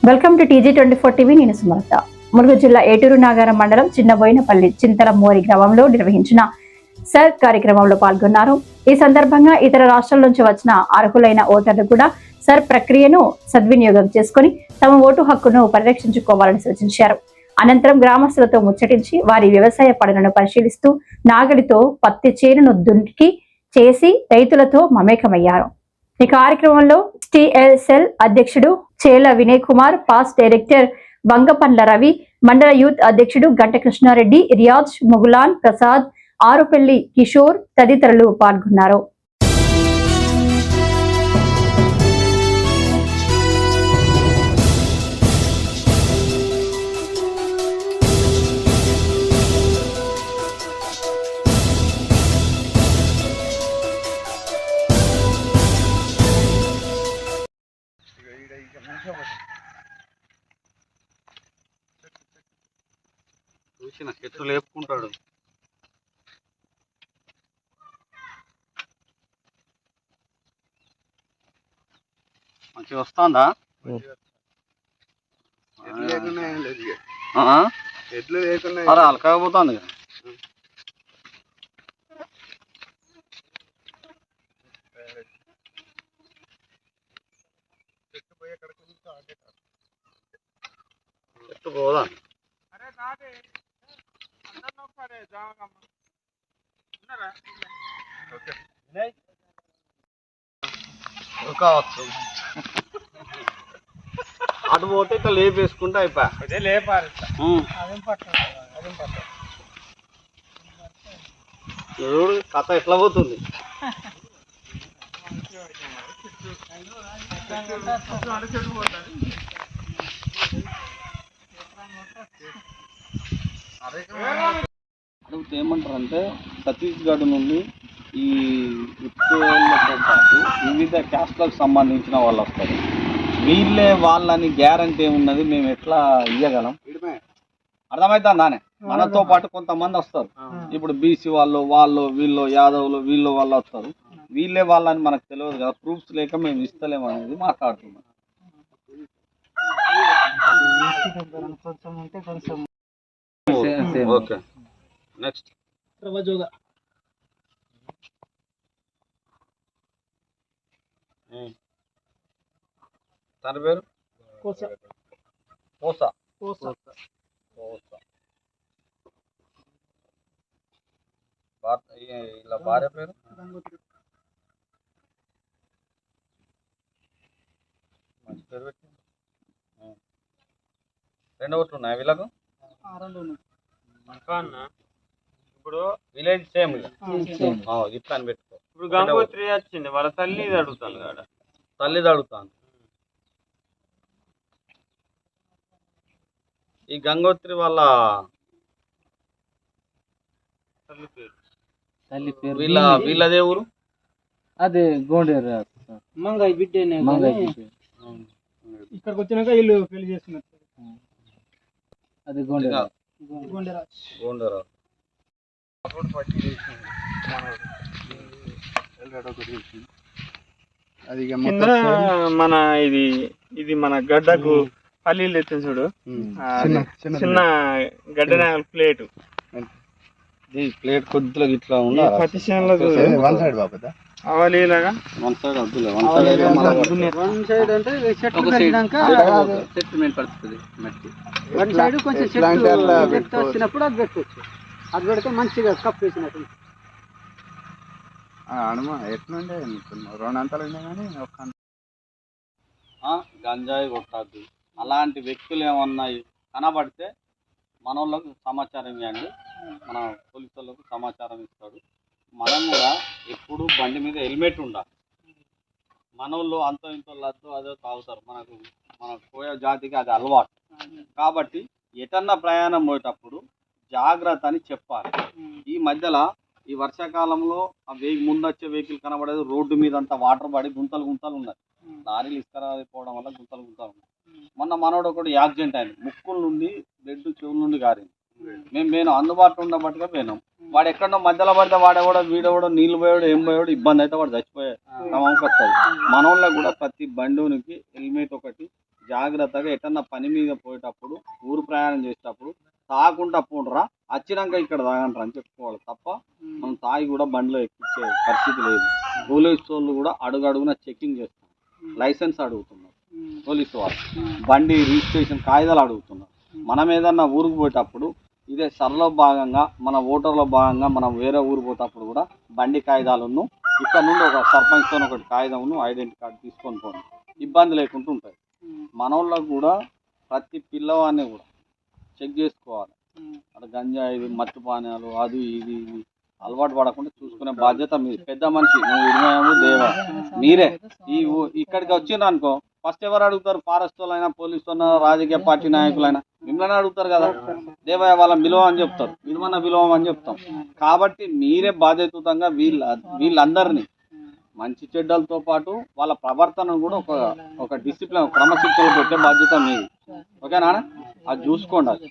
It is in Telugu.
Welcome to TG24 TV. నేను సుమలత. ములుగు జిల్లా ఏటూరు నాగారం మండలం చిన్నబోయినపల్లి చింతల మోరి గ్రామంలో నిర్వహించిన సర్ కార్యక్రమంలో పాల్గొన్నారు. ఈ సందర్భంగా ఇతర రాష్ట్రాల నుంచి వచ్చిన అర్హులైన ఓటర్లు కూడా సర్ ప్రక్రియను సద్వినియోగం చేసుకుని తమ ఓటు హక్కును పరిరక్షించుకోవాలని సూచించారు. అనంతరం గ్రామస్తులతో ముచ్చటించి వారి వ్యవసాయ పనులను పరిశీలిస్తూ నాగలితో పత్తి చేనును దునికి చేసి రైతులతో మమేకమయ్యారు. ఈ కార్యక్రమంలో TLSL అధ్యక్షుడు చేల వినయ్ కుమార్, పాస్ డైరెక్టర్ వంగపండ్ల రవి, మండల యూత్ అధ్యక్షుడు గంట కృష్ణారెడ్డి, రియాజ్, ముగులాన్ ప్రసాద్, ఆరుపల్లి కిషోర్ తదితరులు పాల్గొన్నారు. చూసిన చెట్లు లేపుకుంటాడు. మంచిగా వస్తుందా? అరే అలకాకపోతుంది. చెట్టు పోదా కావచ్చు. అటు పోతే ఇట్లా లేపేసుకుంటే అయిపోయా. లేపారు చూడు కథ ఎట్లా పోతుంది. అడుగుతే ఏమంటారంటే ఛత్తీస్గఢ్ నుండి ఈ వృత్తులతో పాటు వివిధ క్యాస్ట్లకు సంబంధించిన వాళ్ళు వస్తారు. వీళ్ళే వాళ్ళని గ్యారంటీ ఉన్నది మేము ఎట్లా ఇవ్వగలం? అర్థమవుతుందానే? మనతో పాటు కొంతమంది వస్తారు. ఇప్పుడు బీసీ వాళ్ళు వీళ్ళు యాదవులు వీళ్ళు వాళ్ళు వస్తారు. వీళ్ళే వాళ్ళని మనకు తెలియదు కదా, ప్రూఫ్స్ లేక మేము ఇస్తలేము అనేది మాట్లాడుతున్నాం. ఓకే, నెక్స్ట్ తన పేరు పోసా. ఇలా భార్య పేరు మంచి పేరు పెట్టి. రెండు ఓట్లు ఉన్నాయి వీళ్ళకు. ఇప్పుడు విలేజ్ సేమ్ ఇట్లా అని పెట్టుకో. ఇప్పుడు గంగోత్రి వచ్చింది, వాళ్ళ తల్లిది అడుగుతాను కదా, తల్లిది అడుగుతాను. ఈ గంగోత్రి వాళ్ళ తల్లి పేరు వీళ్ళదే ఊరు. అదే గోండేరు మంగయ్య బిడ్డనే. ఇక్కడికి వచ్చినాక వీళ్ళు పెళ్లి చేసుకున్నారు. అది గోండేరా. మన ఇది మన గడ్డకు పల్లీలు తెచ్చింది చూడు, చిన్న గడ్డ ప్లేట్. ప్లేట్ కొద్దిగా ఇట్లా ఉంది. పత్తి చేనులో అవలీలాగా వన్ సైడ్ వద్దులే. వన్ సైడ్ అంటే చెట్టు పెట్టినాక చెట్టు మీద పడుతుంది మట్టి. వన్ సైడ్ కొంచెం చెట్టు వచ్చినప్పుడు అది పెట్టవచ్చు. అది పెడితే మంచిగా కప్పు వేసినట్టు. ఎట్లుండే 2 అంతలు ఉండే కానీ గంజాయి కొట్టద్దు. అలాంటి వ్యక్తులు ఏమన్నా కనబడితే మన వాళ్ళకు సమాచారం ఇవ్వండి. మన పోలీసు వాళ్ళకు సమాచారం ఇస్తాడు. మనం కూడా ఎప్పుడు బండి మీద హెల్మెట్ ఉండాలి. మన వాళ్ళు అంతో ఇంతో లద్దు అదో తాగుతారు. మన కోయ జాతికి అది అలవాటు. కాబట్టి ఎటన్నా ప్రయాణం పోయేటప్పుడు జాగ్రత్త అని చెప్పాలి. ఈ మధ్యలో ఈ వర్షాకాలంలో ముందు వచ్చే వెహికల్ కనబడేది, రోడ్డు మీద అంతా వాటర్ పడి గుంతలు ఉన్నాయి. లారీలు ఇసుకరాపోవడం వల్ల గుంతలు ఉన్నాయి. మొన్న మనోడు ఒకటి యాక్సిడెంట్ అయింది. ముక్కుల నుండి బ్లడ్ చెవుల నుండి గారింది. మేము అందుబాటులో ఉండబట్టుగా పోయినాం. వాడు ఎక్కడో మధ్యలో పడితే వీడెవడో నీళ్ళు పోయాడు ఏం పోయాడు ఇబ్బంది అయితే వాడు చచ్చిపోయాడు. వస్తుంది. మన వాళ్ళకి కూడా ప్రతి బండికి హెల్మెట్ ఒకటి జాగ్రత్తగా ఎటన్నా పని మీద పోయేటప్పుడు ఊరు ప్రయాణం చేసేటప్పుడు తాగకుండా పోండ్రా, వచ్చినాక ఇక్కడ తాగంటారా అని చెప్పుకోవాలి తప్ప మనం తాగి కూడా బండిలో ఎక్కించే పరిస్థితి లేదు. పోలీసు వాళ్ళు కూడా అడుగడుగున చెకింగ్ చేస్తున్నారు, లైసెన్స్ అడుగుతున్నారు పోలీసు వాళ్ళు, బండి రిజిస్ట్రేషన్ కాగితాలు అడుగుతున్నారు. మనం ఏదన్నా ఊరికి పోయేటప్పుడు ఇదే సరలో భాగంగా మన ఓటర్లో భాగంగా మనం వేరే ఊరు పోయేటప్పుడు కూడా బండి కాగితాలను ఇక్కడ నుండి ఒక సర్పంచ్తో ఒకటి కాగితంను ఐడెంటిటీ కార్డు తీసుకొని పోండి, ఇబ్బంది లేకుండా ఉంటుంది. మన వాళ్ళకు కూడా ప్రతి పిల్లవాడిని కూడా చెక్ చేసుకోవాలి. అక్కడ గంజాయి మత్తుపానాలు అది ఇది అలవాటు పడకుండా చూసుకునే బాధ్యత మీది. పెద్ద మనిషి నువ్వు ఇరుమయము దేవ మీరే. ఇక్కడికి వచ్చిండ్రు అనుకో ఫస్ట్ ఎవరు అడుగుతారు? ఫారెస్ట్ వాళ్ళైనా, పోలీసు వాళ్ళైనా, రాజకీయ పార్టీ నాయకులైనా మిమ్మల్ని అడుగుతారు కదా. దేవయ్య వాళ్ళని పిలువ అని చెప్తారు, ఇరుమన్న పిలువమని చెప్తాం. కాబట్టి మీరే బాధ్యతంగా వీళ్ళందరినీ మంచి చెడ్డలతో పాటు వాళ్ళ ప్రవర్తనను కూడా ఒక డిసిప్లిన్ క్రమశిక్షణ పెట్టే బాధ్యత మీది. ఓకేనా? అది చూసుకోండి.